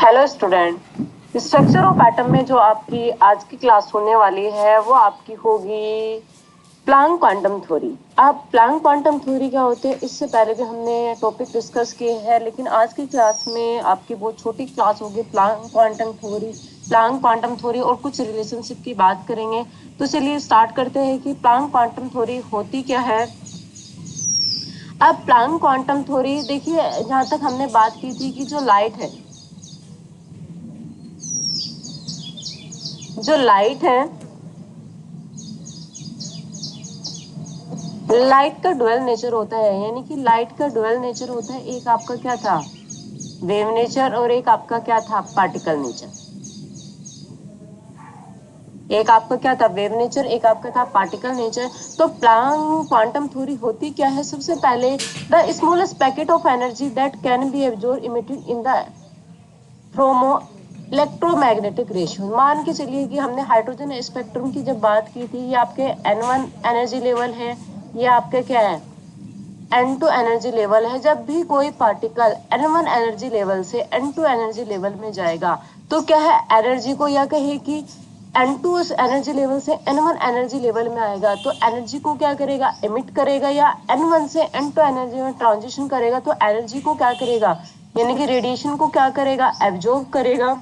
Hello student, structure of atom में जो आपकी आज की क्लास होने वाली है वो आपकी होगी प्लैंक क्वांटम थ्योरी। अब प्लैंक क्वांटम थ्योरी क्या होते हैं इससे पहले भी हमने टॉपिक डिस्कस किए हैं, लेकिन आज की क्लास में आपकी बहुत छोटी क्लास होगी प्लैंक क्वांटम थ्योरी और कुछ रिलेशनशिप की बात करेंगे। तो चलिए स्टार्ट करते हैं कि प्लैंक क्वांटम थ्योरी होती क्या है। अब प्लैंक क्वांटम थ्योरी देखिए, जहां तक हमने बात की थी कि जो लाइट है लाइट का डुअल नेचर होता है, यानी कि लाइट का डुअल नेचर होता है। एक आपका क्या था, वेव नेचर, और एक आपका क्या था, पार्टिकल नेचर। एक आपका क्या था, वेव नेचर, एक आपका था पार्टिकल नेचर। तो प्लैंक क्वांटम थ्योरी होती क्या है, सबसे पहले the smallest packet of energy that can be absorb emitted in the from electromagnetic ratio. मान के चलिए कि हमने हाइड्रोजन स्पेक्ट्रम की जब बात की थी, ये आपके N1 एनर्जी लेवल है, ये आपके क्या है, N2 एनर्जी लेवल है। जब भी कोई पार्टिकल N1 एनर्जी लेवल से N2 एनर्जी लेवल में जाएगा तो क्या है, एनर्जी को या कहे कि N2 एनर्जी लेवल से N1 एनर्जी लेवल में आएगा तो एनर्जी को क्या करेगा, एमिट करेगा, या N1 से N2 एनर्जी में ट्रांजिशन करेगा तो एनर्जी को क्या करेगा, यानी कि रेडिएशन को क्या करेगा, एब्जॉर्ब करेगा।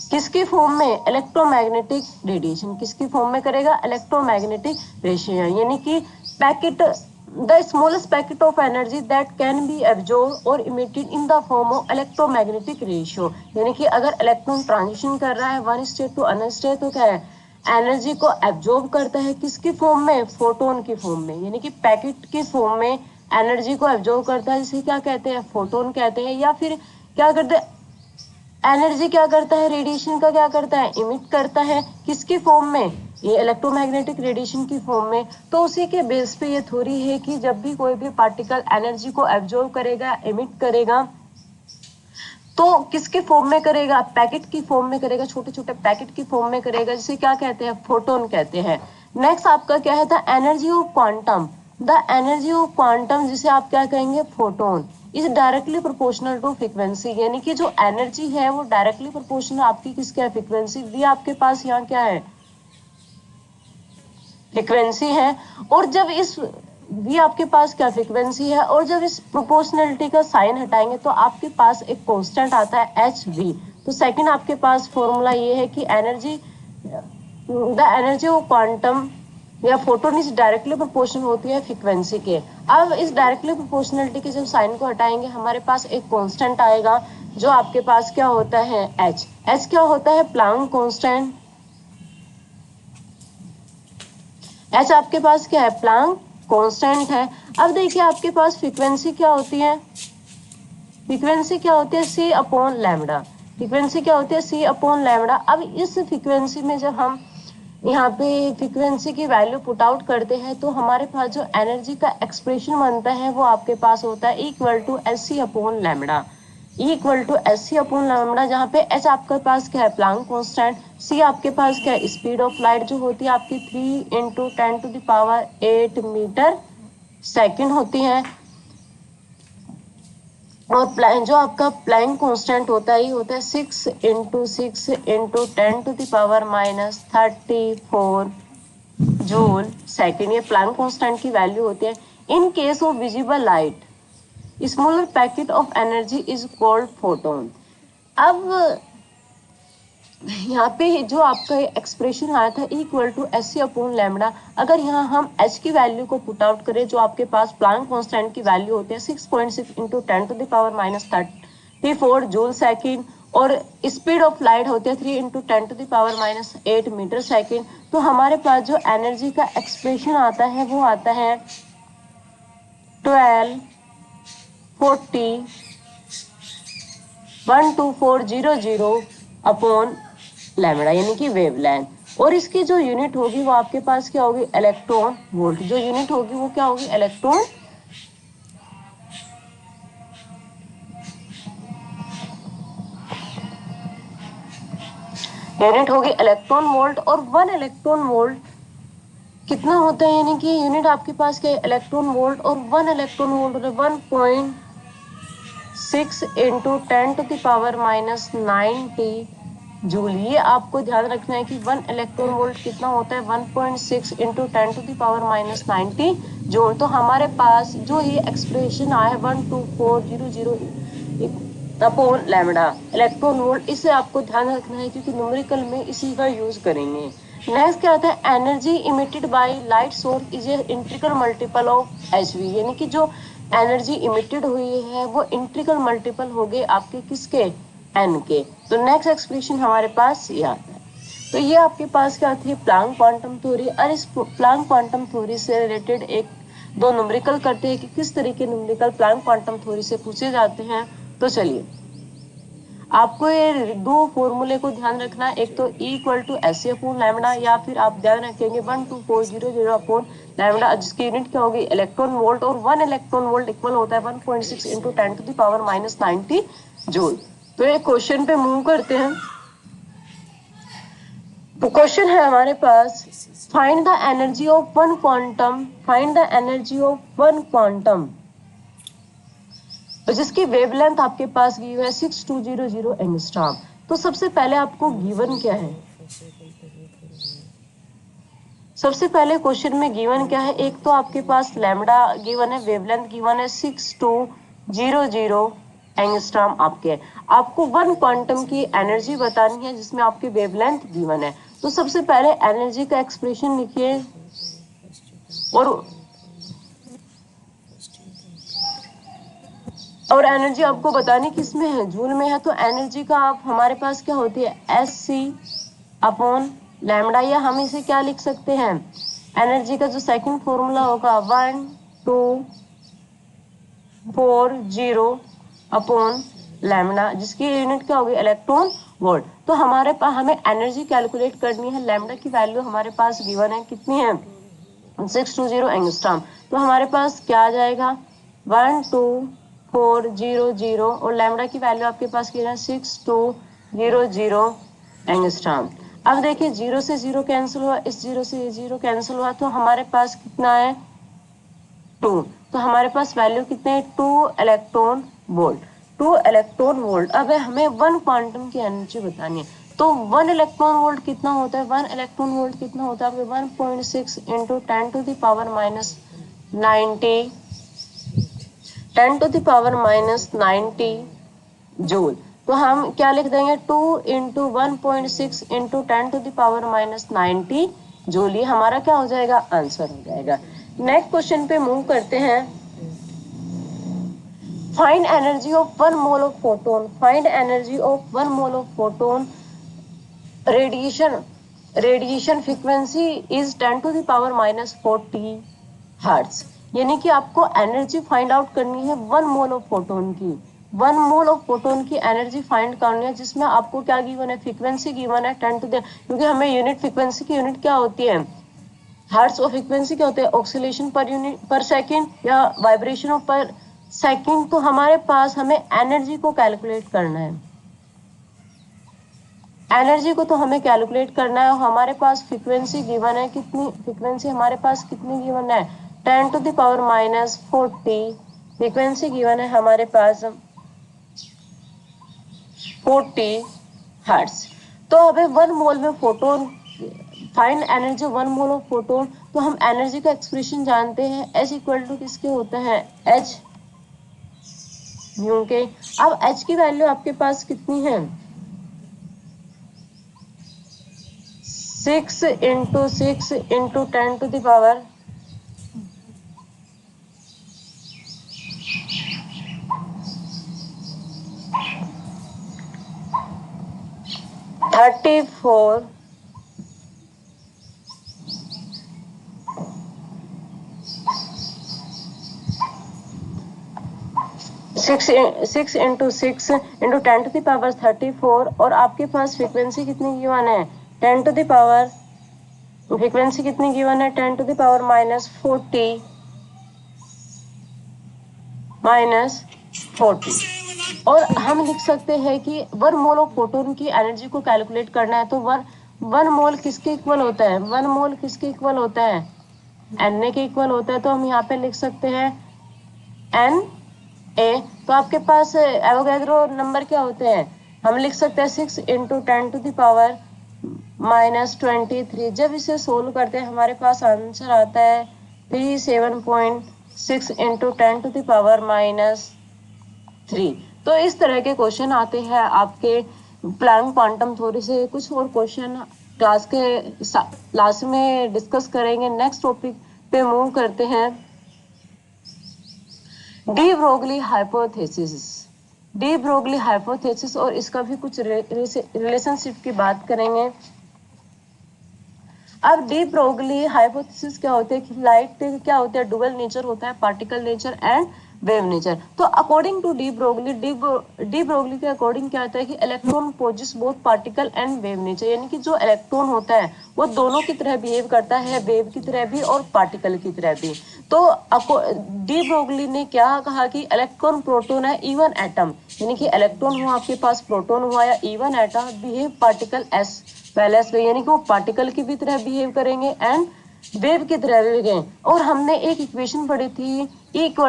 किसकी फॉर्म में, इलेक्ट्रोमैग्नेटिक रेडिएशन। किसकी फॉर्म में करेगा, इलेक्ट्रोमैग्नेटिक रेडिएशन, यानी कि packet the smallest packet of energy that can be absorb और emitted in the form of electromagnetic ratio. यानी कि अगर इलेक्ट्रॉन ट्रांजिशन कर रहा है one state to another state तो क्या है, एनर्जी को एब्जॉर्ब करता है किसकी फॉर्म में, फोटोन की फॉर्म में, यानी कि पैकेट की फॉर्म में एनर्जी को एब्जॉर्ब करता है, जिसे क्या कहते हैं, फोटोन कहते हैं। या फिर क्या करते हैं, एनर्जी क्या करता है, रेडिएशन का क्या करता है, इमिट करता है, किसकी फॉर्म में, ये इलेक्ट्रोमैग्नेटिक रेडिएशन की फॉर्म में। तो उसी के बेस पे ये थ्योरी है कि जब भी कोई भी पार्टिकल एनर्जी को एब्जॉर्ब करेगा, इमिट करेगा, तो किसके फॉर्म में करेगा, पैकेट की फॉर्म में करेगा, छोटे छोटे पैकेट की फॉर्म में करेगा, जिसे क्या कहते हैं, फोटोन कहते हैं। नेक्स्ट आपका क्या है, the energy of quantum. The energy of quantum जिसे आप क्या कहेंगे, photon, is directly proportional to frequency. यानी कि जो एनर्जी है वो डायरेक्टली प्रोपोर्शनल आपकी किसके है, फ्रीक्वेंसी। भी आपके पास यहाँ क्या है, फ्रीक्वेंसी है। और जब इस भी आपके पास क्या फ्रीक्वेंसी है, और जब इस प्रोपोर्शनलिटी का साइन हटाएंगे तो आपके पास एक कांस्टेंट आता है एच वी। तो सेकंड आपके पास फॉर्मूला ये है कि energy the energy of quantum या फोटोन इज डायरेक्टली प्रोपोर्शनल होती है फ्रीक्वेंसी के। अब इस डायरेक्टली प्रोपोर्शनलिटी के जब साइन को हटाएंगे हमारे पास एक कांस्टेंट आएगा, जो आपके पास क्या होता है, एच। एच क्या होता है, प्लैंक कांस्टेंट। एच आपके पास क्या है, प्लैंक कांस्टेंट है। अब देखिए आपके पास फ्रीक्वेंसी क्या होती है, फ्रीक्वेंसी क्या होती है, सी अपॉन लैम्डा। फ्रीक्वेंसी क्या होती है, सी अपॉन लैम्डा। अब इस फ्रीक्वेंसी में जब हम यहाँ पे फ्रीक्वेंसी की वैल्यू पुट आउट करते हैं तो हमारे पास जो एनर्जी का एक्सप्रेशन बनता है वो आपके पास होता है equal to S C upon lambda, equal to S C upon lambda, जहाँ पे एच आपके पास क्या है, प्लैंक कांस्टेंट, सी आपके पास क्या है, स्पीड ऑफ लाइट जो होती है आपकी 3 × 10⁸ मीटर सेकंड होती है। और जो आपका प्लैंक कांस्टेंट होता है ये होता है 6 × 6 × 10⁻34 जूल सेकंड, ये प्लैंक कांस्टेंट की वैल्यू होती है। In case of visible light smaller packet of energy is called photon. अब यहाँ पे जो आपका एक्सप्रेशन आया था equal to S C upon lambda, अगर यहाँ हम एच की वैल्यू को पुट आउट करें जो आपके पास प्लैंक कांस्टेंट की वैल्यू होती है 6.6 × 10⁻34 जूल सेकंड, और स्पीड ऑफ लाइट होती है 3 × 10⁻8 मीटर सेकंड, तो हमारे पास जो एनर्जी का एक्सप्रेशन आता है वो आता है 1240 अपॉन लैम्डा, यानी कि वेवलेंथ। और इसकी जो यूनिट होगी वो आपके पास क्या होगी, इलेक्ट्रॉन वोल्ट। जो यूनिट होगी वो क्या होगी, इलेक्ट्रॉन यूनिट होगी इलेक्ट्रॉन वोल्ट। और 1 इलेक्ट्रॉन वोल्ट कितना होता है, यानी कि यूनिट आपके पास क्या है, इलेक्ट्रॉन वोल्ट। और 1 इलेक्ट्रॉन वोल्ट 1.6 6 इंटू 10⁻⁻90 जूल। ये आपको ध्यान रखना है कि 1 इलेक्ट्रॉन वोल्ट कितना होता है, 1.6 इंटू 10⁻⁻90 जूल। तो हमारे पास जो ये एक्सप्रेशन आया है 12400 अपॉन लैम्डा इलेक्ट्रॉन वोल्ट, इसे आपको ध्यान रखना है क्योंकि न्यूमेरिकल में इसी का यूज करेंगे। नेक्स्ट क्या आता है, energy emitted by light source is a integral multiple of H we, यानी कि जो एनर्जी इमिटेड हुई है वो इंटीग्रल मल्टीपल हो गए आपके किसके, एन के। तो नेक्स्ट एक्सप्रेशन हमारे पास ये आता है। तो ये आपके पास क्या थी, प्लैंक क्वांटम थ्योरी। और इस प्लैंक क्वांटम थ्योरी से रिलेटेड एक दो न्यूमेरिकल करते हैं कि किस तरीके न्यूमेरिकल प्लैंक क्वांटम थ्योरी से पूछे जाते हैं। तो चलिए आपको ये दो फॉर्मूले को ध्यान रखना है, एक तो E equal to S C upon lambda, या फिर आप ध्यान रखेंगे 12400 अपॉन लैम्डा, जिसकी यूनिट क्या होगी, इलेक्ट्रॉन वोल्ट। और 1 इलेक्ट्रॉन वोल्ट इक्वल होता है 1.6 इंटू 10⁻⁻90 जूल। तो एक क्वेश्चन पे मूव करते हैं। तो क्वेश्चन है हमारे पास, find the energy of one quantum, find the energy of one quantum, तो जिसकी वेवलेंथ आपके पास गिव है 6200 एंगस्ट्रॉम। तो सबसे पहले आपको गिवन क्या है, सबसे पहले क्वेश्चन में गिवन क्या है, एक तो आपके पास लैम्डा गिवन है, वेवलेंथ गिवन है 6200 एंगस्ट्रॉम आपके। आपको वन क्वांटम की एनर्जी बतानी है जिसमें आपकी वेवलेंथ गिवन है। तो सबसे पहले एनर्जी का एक्सप्रेशन लिखिए, और एनर्जी आपको बतानी किस में है, जूल में है। तो एनर्जी का आप हमारे पास क्या होती है, एस सी अपॉन लैम्डा, या हम इसे क्या लिख सकते हैं, एनर्जी का जो सेकंड फॉर्मूला होगा 1240 अपॉन लैम्डा, जिसकी यूनिट क्या होगी, इलेक्ट्रॉन वोल्ट। तो हमारे पास हमें एनर्जी कैलकुलेट करनी है, लैम्डा की वैल्यू हमारे पास गिवन है, कितनी है 620 एंगस्ट्रॉम। तो हमारे पास क्या आ जाएगा 12400, और लैम्डा की वैल्यू आपके पास क्या है 6200 एंगस्ट्रॉम। अब देखिए जीरो से जीरो कैंसिल हुआ, इस जीरो से ये जीरो कैंसिल हुआ, तो हमारे पास कितना है 2। तो हमारे पास वैल्यू कितने हैं 2 इलेक्ट्रॉन वोल्ट, 2 इलेक्ट्रॉन वोल्ट। अब हमें वन क्वांटम की एनर्जी बतानी है। तो 1 इलेक्ट्रॉन वोल्ट कितना होता है, 1 इलेक्ट्रॉन वोल्ट कितना होता है आपके 1.6 इंटू 10⁻90 जूल। तो हम क्या लिख देंगे 2 इंटू 1.6 इंटू 10⁻90 जूल। ये हमारा क्या हो जाएगा, आंसर हो जाएगा। नेक्स्ट क्वेश्चन पे मूव करते हैं। Find energy of 1 mole of photon, find energy of 1 mole of photon, radiation frequency is 10⁻⁻40 hertz. यानी कि आपको एनर्जी फाइंड आउट करनी है 1 मोल ऑफ फोटोन की, 1 मोल ऑफ फोटोन की एनर्जी फाइंड करनी है, जिसमें आपको क्या गिवन है, फ्रीक्वेंसी गिवन है 10 टू द, क्योंकि हमें यूनिट फ्रीक्वेंसी की यूनिट क्या होती है, हर्ट्ज, और फ्रीक्वेंसी क्या होते हैं, ऑक्सीलेशन पर यूनिट पर सेकंड या वाइब्रेशन ऑफ पर सेकंड। तो हमारे पास हमें एनर्जी को कैलकुलेट करना है, एनर्जी को तो हमें कैलकुलेट करना है। हमारे पास फ्रीक्वेंसी गिवन है, कितनी फ्रीक्वेंसी हमारे पास कितनी गिवन है 10⁻⁻40 फ्रीक्वेंसी गिवन है हमारे पास 40 हर्ट्ज। तो अभी 1 मोल में photon, find energy 1 mole of photon. तो हम एनर्जी का एक्सप्रेशन जानते हैं, H इक्वल टू किसके होता है, H न्यू के। अब H की वैल्यू आपके पास कितनी है 6 इंटू 6 इंटू 10⁻34 6 इंटू 6 इंटू 10⁻34, और आपके पास फ्रीक्वेंसी कितनी गिवन है 10 टू द पावर, फ्रीक्वेंसी कितनी गिवन है 10⁻⁻40 -40। और हम लिख सकते हैं कि 1 मोल ऑफ फोटोन की एनर्जी को कैलकुलेट करना है। तो 1 मोल किसके इक्वल होता है, 1 मोल किसके इक्वल होता है, Na के इक्वल होता है। तो हम यहाँ पे लिख सकते हैं N ए, तो आपके पास एवोगैड्रो नंबर क्या होते हैं, हम लिख सकते हैं 6 इंटू 10⁻³ -23। जब इसे सोल्व करते हैं हमारे पास आंसर आता है 37.6 इंटू 10⁻³ तो इस तरह के क्वेश्चन आते हैं आपके प्लैंक क्वांटम थ्योरी से। कुछ और क्वेश्चन क्लास के लास्ट में डिस्कस करेंगे। नेक्स्ट टॉपिक पे मूव करते हैं, de Broglie hypothesis. De Broglie hypothesis और इसका भी कुछ रिलेशनशिप की बात करेंगे। अब डी ब्रोगली हाइपोथेसिस क्या होते हैं कि लाइट क्या होता है, डुअल नेचर होता है, particle nature and wave nature. तो अकॉर्डिंग टू डी ब्रोगली के अकॉर्डिंग क्या होता है कि electron possess both particle and wave nature, यानी कि जो इलेक्ट्रॉन होता है वो दोनों की तरह बिहेव करता है, वेव की तरह भी और पार्टिकल की तरह भी। तो डी ब्रोगली ने क्या कहा कि इलेक्ट्रॉन प्रोटॉन है इवन एटम, यानी कि इलेक्ट्रॉन हुआ आपके पास, प्रोटॉन हुआ या even atom, behave particle S पहले एस, यानी कि वो पार्टिकल की भी तरह बिहेव करेंगे एंड वेव की तरह भी गए। और हमने एक इक्वेशन पढ़ी थी E =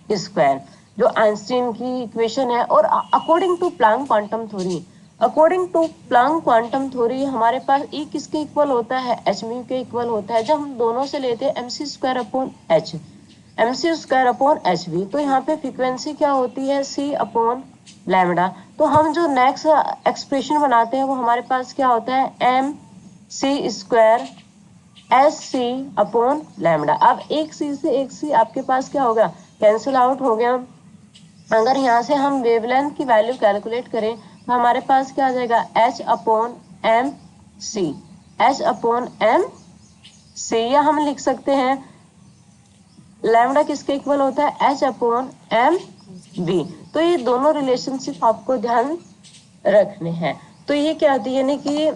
mc², जो आइंस्टीन की इक्वेशन है। और according to Planck quantum theory हमारे पास E किसके इक्वल होता है, h म्यू के इक्वल होता है। जब हम दोनों से लेते हैं mc² h भी, तो यहाँ पे फ्रीक्वेंसी क्या होती है c/λ। तो हम जो नेक्स्ट एक्सप्रेशन बनाते हैं वो हमारे पास क्या होता है mc² hc/λ। अब एक सी से एक सी आपके पास क्या होगा, कैंसिल आउट हो गया। अगर यहाँ से हम वेवलेंथ की वैल्यू कैलकुलेट करें तो हमारे पास क्या आ जाएगा h/mc, या हम लिख सकते हैं लैम्डा किसके इक्वल होता है h/mv। तो ये दोनों रिलेशनशिप आपको ध्यान रखने हैं। तो ये क्या होती है, यानी कि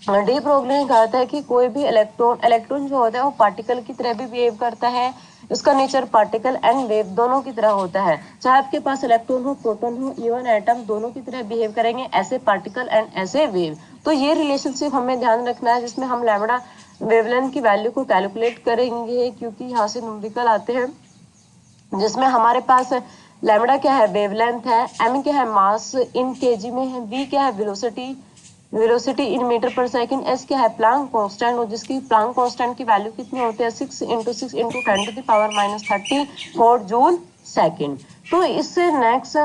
डी ब्रोगली ने कहा था कि कोई भी इलेक्ट्रॉन जो होता है वो पार्टिकल की तरह भी बिहेव करता है, उसका नेचर पार्टिकल एंड वेव दोनों की तरह होता है। चाहे आपके पास इलेक्ट्रॉन हो, प्रोटॉन हो, इवन एटम, दोनों की तरह बिहेव करेंगे, ऐसे पार्टिकल एंड ऐसे वेव। तो ये रिलेशनशिप हमें ध्यान रखना है, जिसमें हम लैम्डा वेवलेंथ की वैल्यू को कैलकुलेट करेंगे, क्योंकि यहाँ से न्यूमेरिकल आते हैं जिसमें हमारे पास लैम्डा क्या है, वेवलेंथ है, एम क्या है, मास इन केजी में है, वी क्या है, वेलोसिटी इन मीटर पर सेकंड, एस क्या है, प्लांक कांस्टेंट, और जिसकी प्लांक कांस्टेंट की वैल्यू कितनी होती है 6 × 6 × 10⁻³ -34 जूल सेकंड। तो इससे नेक्स्ट